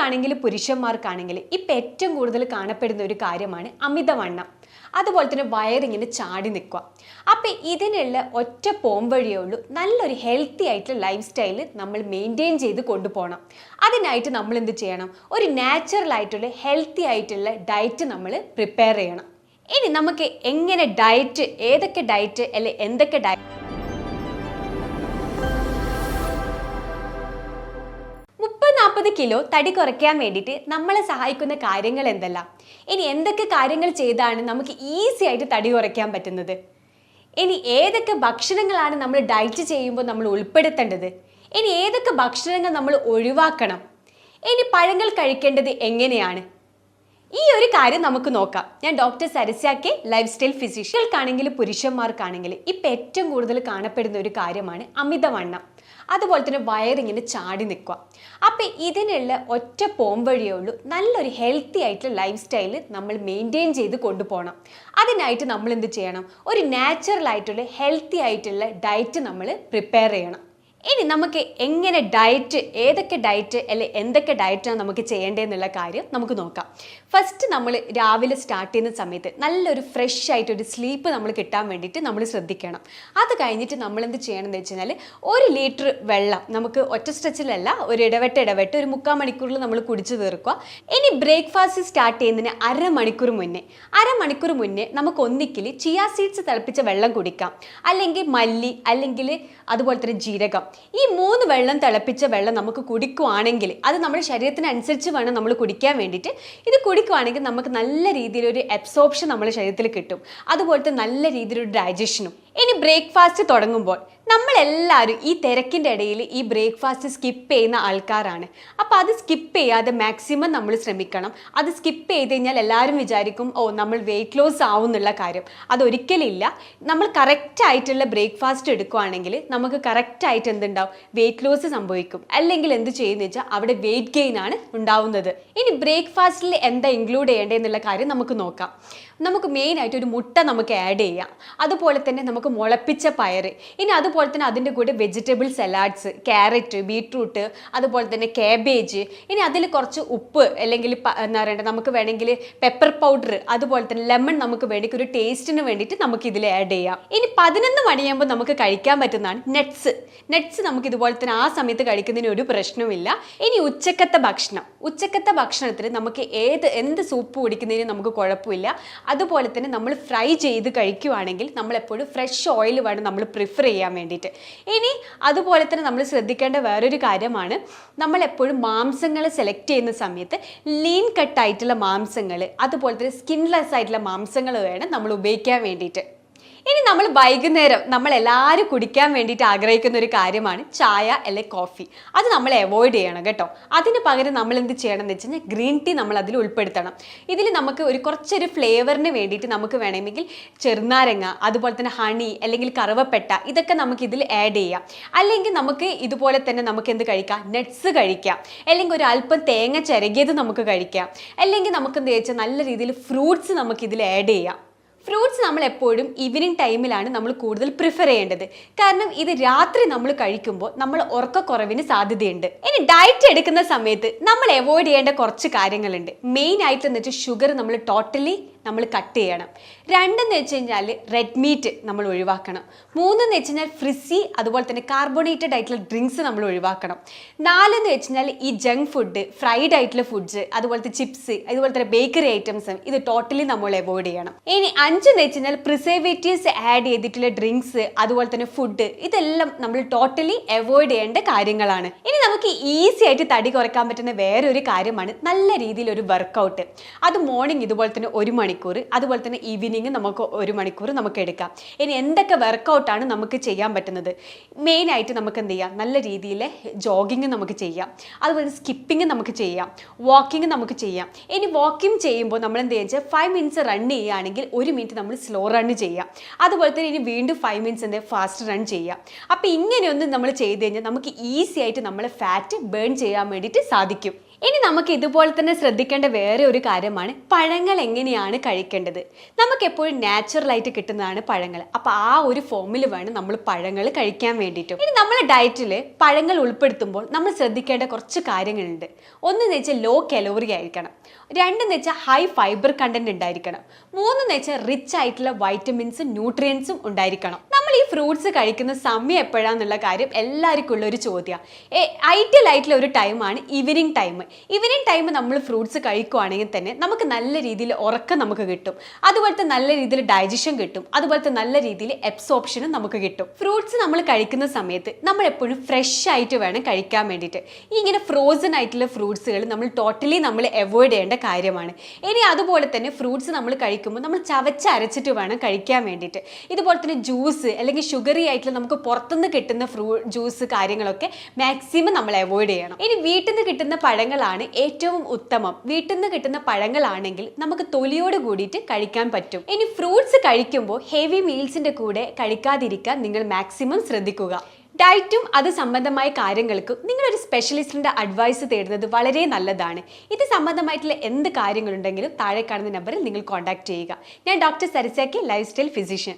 സ്ത്രീകൾക്കാണെങ്കിലും പുരുഷന്മാർക്കാണെങ്കിലും ഇപ്പം ഏറ്റവും കൂടുതൽ കാണപ്പെടുന്ന ഒരു കാര്യമാണ് അമിതവണ്ണം. അതുപോലെ തന്നെ വയറിങ്ങനെ ചാടി നിൽക്കുക. അപ്പം ഇതിനുള്ള ഒറ്റ പോംവഴിയേ ഉള്ളൂ, നല്ലൊരു ഹെൽത്തി ആയിട്ടുള്ള ലൈഫ് സ്റ്റൈല് നമ്മൾ മെയിൻറ്റെയിൻ ചെയ്ത് കൊണ്ടുപോകണം. അതിനായിട്ട് നമ്മൾ എന്ത് ചെയ്യണം? ഒരു നാച്ചുറൽ ആയിട്ടുള്ള ഹെൽത്തി ആയിട്ടുള്ള ഡയറ്റ് നമ്മൾ പ്രിപ്പയർ ചെയ്യണം. ഇനി നമുക്ക് എങ്ങനെ ഡയറ്റ്, ഏതൊക്കെ ഡയറ്റ് അല്ലെ എന്തൊക്കെ ഡയറ്റ് 30-40 കിലോ തടി കുറയ്ക്കാൻ വേണ്ടിയിട്ട് നമ്മളെ സഹായിക്കുന്ന കാര്യങ്ങൾ എന്തെല്ലാം? ഇനി എന്തൊക്കെ കാര്യങ്ങൾ ചെയ്താണ് നമുക്ക് ഈസി ആയിട്ട് തടി കുറയ്ക്കാൻ പറ്റുന്നത്? ഇനി ഏതൊക്കെ ഭക്ഷണങ്ങളാണ് നമ്മൾ ഡയറ്റ് ചെയ്യുമ്പോൾ നമ്മൾ ഉൾപ്പെടുത്തേണ്ടത്? ഇനി ഏതൊക്കെ ഭക്ഷണങ്ങൾ നമ്മൾ ഒഴിവാക്കണം? ഇനി പഴങ്ങൾ കഴിക്കേണ്ടത് എങ്ങനെയാണ്? ഈ ഒരു കാര്യം നമുക്ക് നോക്കാം. ഞാൻ doctor Sarasya K, life style ഫിസിഷ്യൻകാണെങ്കിലും പുരുഷന്മാർക്കാണെങ്കിലും ഇപ്പം ഏറ്റവും കൂടുതൽ കാണപ്പെടുന്ന ഒരു കാര്യമാണ് അമിതവണ്ണം. അതുപോലെ തന്നെ വയറിങ്ങനെ ചാടി നിൽക്കുക. അപ്പം ഇതിനുള്ള ഒറ്റ പോംവഴിയേ ഉള്ളൂ, നല്ലൊരു ഹെൽത്തി ആയിട്ടുള്ള ലൈഫ് സ്റ്റൈല് നമ്മൾ മെയിൻറ്റെയിൻ ചെയ്ത് കൊണ്ടുപോകണം. അതിനായിട്ട് നമ്മൾ എന്ത് ചെയ്യണം? ഒരു നാച്ചുറൽ ആയിട്ടുള്ള ഹെൽത്തി ആയിട്ടുള്ള ഡയറ്റ് നമ്മൾ പ്രിപ്പയർ ചെയ്യണം. ഇനി നമുക്ക് എങ്ങനെ ഡയറ്റ്, ഏതൊക്കെ ഡയറ്റ് അല്ലെ എന്തൊക്കെ ഡയറ്റാണ് നമുക്ക് ചെയ്യേണ്ടതെന്നുള്ള കാര്യം നമുക്ക് നോക്കാം. ഫസ്റ്റ് നമ്മൾ രാവിലെ സ്റ്റാർട്ട് ചെയ്യുന്ന സമയത്ത് നല്ലൊരു ഫ്രഷ് ആയിട്ടൊരു സ്ലീപ്പ് നമ്മൾ കിട്ടാൻ വേണ്ടിയിട്ട് നമ്മൾ ശ്രദ്ധിക്കണം. അത് കഴിഞ്ഞിട്ട് നമ്മൾ എന്ത് ചെയ്യണമെന്ന് വെച്ച് കഴിഞ്ഞാൽ 1 ലിറ്റർ വെള്ളം നമുക്ക് ഒറ്റ സ്ട്രെച്ചിലല്ല, ഒരു ഇടവിട്ട് ഒരു 3/4 മണിക്കൂറിൽ നമ്മൾ കുടിച്ചു തീർക്കുക. ഇനി ബ്രേക്ക്ഫാസ്റ്റ് സ്റ്റാർട്ട് ചെയ്യുന്നതിന് അരമണിക്കൂർ മുന്നേ നമുക്ക് ഒന്നിക്കിൽ ചിയാ സീഡ്സ് തിളപ്പിച്ച വെള്ളം കുടിക്കാം, അല്ലെങ്കിൽ മല്ലി, അല്ലെങ്കിൽ അതുപോലെ തന്നെ ജീരകം. ഈ 3 വെള്ളം തിളപ്പിച്ച വെള്ളം നമുക്ക് കുടിക്കുവാണെങ്കിൽ അത് നമ്മുടെ ശരീരത്തിനനുസരിച്ച് വേണം നമ്മൾ കുടിക്കാൻ വേണ്ടിയിട്ട്. ഇത് കുടിക്കുവാണെങ്കിൽ നമുക്ക് നല്ല രീതിയിലൊരു അബ്സോർപ്ഷൻ നമ്മുടെ ശരീരത്തിൽ കിട്ടും, അതുപോലത്തെ നല്ല രീതിയിലൊരു ഡൈജഷനും. ഇനി ബ്രേക്ക്ഫാസ്റ്റ് തുടങ്ങുമ്പോൾ നമ്മളെല്ലാവരും ഈ തിരക്കിൻ്റെ ഇടയിൽ ഈ ബ്രേക്ക്ഫാസ്റ്റ് സ്കിപ്പ് ചെയ്യുന്ന ആൾക്കാരാണ്. അപ്പോൾ അത് സ്കിപ്പ് ചെയ്യാതെ മാക്സിമം നമ്മൾ ശ്രമിക്കണം. അത് സ്കിപ്പ് ചെയ്ത് കഴിഞ്ഞാൽ എല്ലാവരും വിചാരിക്കും നമ്മൾ വെയിറ്റ് ലോസ് ആവും എന്നുള്ള കാര്യം. അതൊരിക്കലില്ല. നമ്മൾ കറക്റ്റായിട്ടുള്ള ബ്രേക്ക്ഫാസ്റ്റ് എടുക്കുകയാണെങ്കിൽ നമുക്ക് കറക്റ്റായിട്ട് എന്തുണ്ടാവും? വെയിറ്റ് ലോസ് സംഭവിക്കും. അല്ലെങ്കിൽ എന്ത് ചെയ്യുന്നത് വെച്ചാൽ അവിടെ വെയിറ്റ് ഗെയിൻ ആണ് ഉണ്ടാവുന്നത്. ഇനി ബ്രേക്ക്ഫാസ്റ്റിൽ എന്താ ഇൻക്ലൂഡ് ചെയ്യേണ്ടതെന്നുള്ള കാര്യം നമുക്ക് നോക്കാം. നമുക്ക് മെയിനായിട്ട് ഒരു മുട്ട നമുക്ക് ആഡ് ചെയ്യാം, അതുപോലെ തന്നെ നമുക്ക് മുളപ്പിച്ച പയർ, ഇനി അതുപോലെ തന്നെ അതിൻ്റെ കൂടെ വെജിറ്റബിൾ സലാഡ്സ്, ക്യാരറ്റ്, ബീട്രൂട്ട്, അതുപോലെ തന്നെ കാബേജ്, ഇനി അതിൽ കുറച്ച് ഉപ്പ്, അല്ലെങ്കിൽ എന്താ പറയണ്ടത്, നമുക്ക് വേണമെങ്കിൽ പെപ്പർ പൗഡർ, അതുപോലെ തന്നെ ലെമൺ നമുക്ക് വേണ്ടിയിട്ട് ഒരു ടേസ്റ്റിന് വേണ്ടിയിട്ട് നമുക്ക് ഇതിൽ ആഡ് ചെയ്യാം. ഇനി 11 മണിയാകുമ്പോൾ നമുക്ക് കഴിക്കാൻ പറ്റുന്നതാണ് നട്ട്സ് നമുക്ക് ഇതുപോലെ തന്നെ ആ സമയത്ത് കഴിക്കുന്നതിന് ഒരു പ്രശ്നവുമില്ല. ഇനി ഉച്ചക്കത്തെ ഭക്ഷണത്തിന് നമുക്ക് എന്ത് സൂപ്പ് കുടിക്കുന്നതിന് നമുക്ക് കുഴപ്പമില്ല. അതുപോലെ തന്നെ നമ്മൾ ഫ്രൈ ചെയ്ത് കഴിക്കുകയാണെങ്കിൽ നമ്മളെപ്പോഴും ഫ്രഷ് ഓയിൽ വേണം നമ്മൾ പ്രിഫർ ചെയ്യാൻ വേണ്ടിയിട്ട്. ഇനി അതുപോലെ തന്നെ നമ്മൾ ശ്രദ്ധിക്കേണ്ട വേറൊരു കാര്യമാണ്, നമ്മളെപ്പോഴും മാംസങ്ങൾ സെലക്ട് ചെയ്യുന്ന സമയത്ത് ലീൻ കട്ടായിട്ടുള്ള മാംസങ്ങൾ, അതുപോലെ തന്നെ സ്കിൻലെസ് ആയിട്ടുള്ള മാംസങ്ങൾ വേണം നമ്മൾ ഉപയോഗിക്കാൻ വേണ്ടിയിട്ട്. ഇനി നമ്മൾ വൈകുന്നേരം നമ്മളെല്ലാവരും കുടിക്കാൻ വേണ്ടിയിട്ട് ആഗ്രഹിക്കുന്ന ഒരു കാര്യമാണ് ചായ അല്ലെങ്കിൽ കോഫി. അത് നമ്മൾ അവോയ്ഡ് ചെയ്യണം കേട്ടോ. അതിന് പകരം നമ്മൾ എന്ത് ചെയ്യണം എന്ന് വെച്ച് കഴിഞ്ഞാൽ ഗ്രീൻ ടീ നമ്മൾ അതിൽ ഉൾപ്പെടുത്തണം. ഇതിൽ നമുക്ക് കുറച്ചൊരു ഫ്ലേവറിന് വേണ്ടിയിട്ട് നമുക്ക് വേണമെങ്കിൽ ചെറുനാരങ്ങ, അതുപോലെ തന്നെ ഹണി, അല്ലെങ്കിൽ കറുവപ്പട്ട, ഇതൊക്കെ നമുക്ക് ഇതിൽ ആഡ് ചെയ്യാം. അല്ലെങ്കിൽ നമുക്ക് ഇതുപോലെ തന്നെ നമുക്ക് എന്ത് കഴിക്കാം? നട്ട്സ് കഴിക്കാം, അല്ലെങ്കിൽ ഒരു അല്പം തേങ്ങ ചിരകിയത് നമുക്ക് കഴിക്കാം, അല്ലെങ്കിൽ നമുക്ക് എന്താ വെച്ചാൽ നല്ല രീതിയിൽ ഫ്രൂട്ട്സ് നമുക്ക് ഇതിൽ ആഡ് ചെയ്യാം. ഫ്രൂട്ട്സ് നമ്മൾ എപ്പോഴും ഈവനിങ് ടൈമിലാണ് നമ്മൾ കൂടുതൽ പ്രിഫർ ചെയ്യേണ്ടത്. കാരണം ഇത് രാത്രി നമ്മൾ കഴിക്കുമ്പോൾ നമ്മൾ ഉറക്കക്കുറവിന് സാധ്യതയുണ്ട്. ഇനി ഡയറ്റ് എടുക്കുന്ന സമയത്ത് നമ്മൾ അവോയ്ഡ് ചെയ്യേണ്ട കുറച്ച് കാര്യങ്ങളുണ്ട്. മെയിൻ ആയിട്ട് എന്ന് വെച്ചാൽ ഷുഗർ നമ്മൾ ടോട്ടലി കട്ട് ചെയ്യണം. 2 എന്ന് വെച്ച് കഴിഞ്ഞാൽ റെഡ് മീറ്റ് നമ്മൾ ഒഴിവാക്കണം. 3 എന്ന് വെച്ച് കഴിഞ്ഞാൽ ഫ്രിസി, അതുപോലെ തന്നെ കാർബണേറ്റഡ് ആയിട്ടുള്ള ഡ്രിങ്ക്സ് നമ്മൾ ഒഴിവാക്കണം. 4 എന്ന് വെച്ച് കഴിഞ്ഞാൽ ഈ ജങ്ക് ഫുഡ്, ഫ്രൈഡ് ആയിട്ടുള്ള ഫുഡ്സ്, അതുപോലത്തെ ചിപ്സ്, അതുപോലെ തന്നെ ബേക്കറി ഐറ്റംസ്, ഇത് ടോട്ടലി നമ്മൾ അവോയ്ഡ് ചെയ്യണം. ഇനി 5 എന്ന് വെച്ച് കഴിഞ്ഞാൽ പ്രിസർവേറ്റീവ്സ് ആഡ് ചെയ്തിട്ടുള്ള ഡ്രിങ്ക്സ്, അതുപോലെ തന്നെ ഫുഡ്, ഇതെല്ലാം നമ്മൾ ടോട്ടലി അവോയ്ഡ് ചെയ്യേണ്ട കാര്യങ്ങളാണ്. ഇനി നമുക്ക് ഈസി ആയിട്ട് തടി കുറയ്ക്കാൻ പറ്റുന്ന വേറൊരു കാര്യമാണ് നല്ല രീതിയിൽ ഒരു വർക്കൗട്ട്. അത് മോർണിംഗ് ഇതുപോലെ തന്നെ 1 മണിക്കൂർ, അതുപോലെ തന്നെ ഈവനിങ് നമുക്ക് 1 മണിക്കൂർ നമുക്ക് എടുക്കാം. ഇനി എന്തൊക്കെ വർക്കൗട്ടാണ് നമുക്ക് ചെയ്യാൻ പറ്റുന്നത്? മെയിനായിട്ട് നമുക്ക് എന്ത് ചെയ്യാം? നല്ല രീതിയിൽ ജോഗിങ് നമുക്ക് ചെയ്യാം, അതുപോലെ സ്കിപ്പിംഗ് നമുക്ക് ചെയ്യാം, വാക്കിംഗ് നമുക്ക് ചെയ്യാം. ഇനി വാക്കിംഗ് ചെയ്യുമ്പോൾ നമ്മൾ എന്ത് ചെയ്യുക? 5 മിനിറ്റ്സ് റൺ ചെയ്യുകയാണെങ്കിൽ 1 മിനിറ്റ് നമ്മൾ സ്ലോ റൺ ചെയ്യാം. അതുപോലെ തന്നെ ഇനി വീണ്ടും 5 മിനിറ്റ്സ് ഫാസ്റ്റ് റൺ ചെയ്യാം. അപ്പോൾ ഇങ്ങനെയൊന്നും നമ്മൾ ചെയ്ത് കഴിഞ്ഞാൽ നമുക്ക് ഈസി ആയിട്ട് നമ്മളെ ഫാറ്റ് ബേൺ ചെയ്യാൻ വേണ്ടിയിട്ട് സാധിക്കും. ഇനി നമുക്ക് ഇതുപോലെ തന്നെ ശ്രദ്ധിക്കേണ്ട വേറെ ഒരു കാര്യമാണ് പഴങ്ങൾ എങ്ങനെയാണ് കഴിക്കേണ്ടത്. നമുക്ക് എപ്പോഴും നാച്ചുറലായിട്ട് കിട്ടുന്നതാണ് പഴങ്ങൾ. അപ്പോൾ ആ ഒരു ഫോമിൽ വേണം നമ്മൾ പഴങ്ങൾ കഴിക്കാൻ വേണ്ടിയിട്ടും. ഇനി നമ്മുടെ ഡയറ്റിൽ പഴങ്ങൾ ഉൾപ്പെടുത്തുമ്പോൾ നമ്മൾ ശ്രദ്ധിക്കേണ്ട കുറച്ച് കാര്യങ്ങളുണ്ട്. ഒന്നെന്ന് വെച്ചാൽ ലോ കലോറി ആയിരിക്കണം, രണ്ടെന്ന് വെച്ചാൽ ഹൈ ഫൈബർ കണ്ടന്റ് ഉണ്ടായിരിക്കണം, മൂന്നെന്ന് വെച്ചാൽ റിച്ച് ആയിട്ടുള്ള വൈറ്റമിൻസും ന്യൂട്രിയൻസും ഉണ്ടായിരിക്കണം. നമ്മൾ ഈ ഫ്രൂട്ട്സ് കഴിക്കുന്ന സമയം എപ്പോഴാന്നുള്ള കാര്യം എല്ലാവർക്കും ഉള്ള ഒരു ചോദ്യമാണ്. ഐഡിയൽ ആയിട്ടുള്ള ഒരു ടൈമാണ് ഈവനിങ് ടൈം. ഈവനിങ് ടൈം നമ്മൾ ഫ്രൂട്ട്സ് കഴിക്കുകയാണെങ്കിൽ തന്നെ നമുക്ക് നല്ല രീതിയിൽ ഉറക്കം നമുക്ക് കിട്ടും, അതുപോലത്തെ നല്ല രീതിയിൽ ഡൈജഷൻ കിട്ടും, അതുപോലത്തെ നല്ല രീതിയിൽ എബ്സോർപ്ഷനും നമുക്ക് കിട്ടും. ഫ്രൂട്ട്സ് നമ്മൾ കഴിക്കുന്ന സമയത്ത് നമ്മൾ എപ്പോഴും ഫ്രഷ് ആയിട്ട് വേണം കഴിക്കാൻ വേണ്ടിയിട്ട്. ഇങ്ങനെ ഫ്രോസൺ ആയിട്ടുള്ള ഫ്രൂട്ട്സുകൾ നമ്മൾ ടോട്ടലി നമ്മൾ അവോയ്ഡ് ചെയ്യേണ്ട കാര്യമാണ്. ഇനി അതുപോലെ തന്നെ ഫ്രൂട്ട്സ് നമ്മൾ കഴിക്കുമ്പോൾ നമ്മൾ ചവച്ചരച്ചിട്ട് വേണം കഴിക്കാൻ വേണ്ടിയിട്ട്. ഇതുപോലെ തന്നെ ജ്യൂസ് അല്ലെങ്കിൽ ഷുഗറി ആയിട്ടുള്ള നമുക്ക് പുറത്തുനിന്ന് കിട്ടുന്ന ജ്യൂസ് കാര്യങ്ങളൊക്കെ മാക്സിമം നമ്മൾ അവോയ്ഡ് ചെയ്യണം. ഇനി വീട്ടിൽ നിന്ന് കിട്ടുന്ന പഴങ്ങളാണ് ഏറ്റവും ഉത്തമം. വീട്ടിൽ നിന്ന് കിട്ടുന്ന പഴങ്ങളാണെങ്കിൽ നമുക്ക് തൊലിയോട് കൂടിയിട്ട് കഴിക്കാൻ പറ്റും. ഇനി ഫ്രൂട്ട്സ് കഴിക്കുമ്പോൾ ഹെവി മീൽസിന്റെ കൂടെ കഴിക്കാതിരിക്കാൻ നിങ്ങൾ മാക്സിമം ശ്രദ്ധിക്കുക. ഡയറ്റും അത് സംബന്ധമായ കാര്യങ്ങൾക്കും നിങ്ങളൊരു സ്പെഷ്യലിസ്റ്റിന്റെ അഡ്വൈസ് തേടുന്നത് വളരെ നല്ലതാണ്. ഇത് സംബന്ധമായിട്ടുള്ള എന്ത് കാര്യങ്ങളുണ്ടെങ്കിലും താഴെ കാണുന്ന നമ്പറിൽ നിങ്ങൾ കോൺടാക്ട് ചെയ്യുക. ഞാൻ ഡോക്ടർ സരിസയ്ക്ക്, ലൈഫ് സ്റ്റൈൽ ഫിസിഷ്യൻ.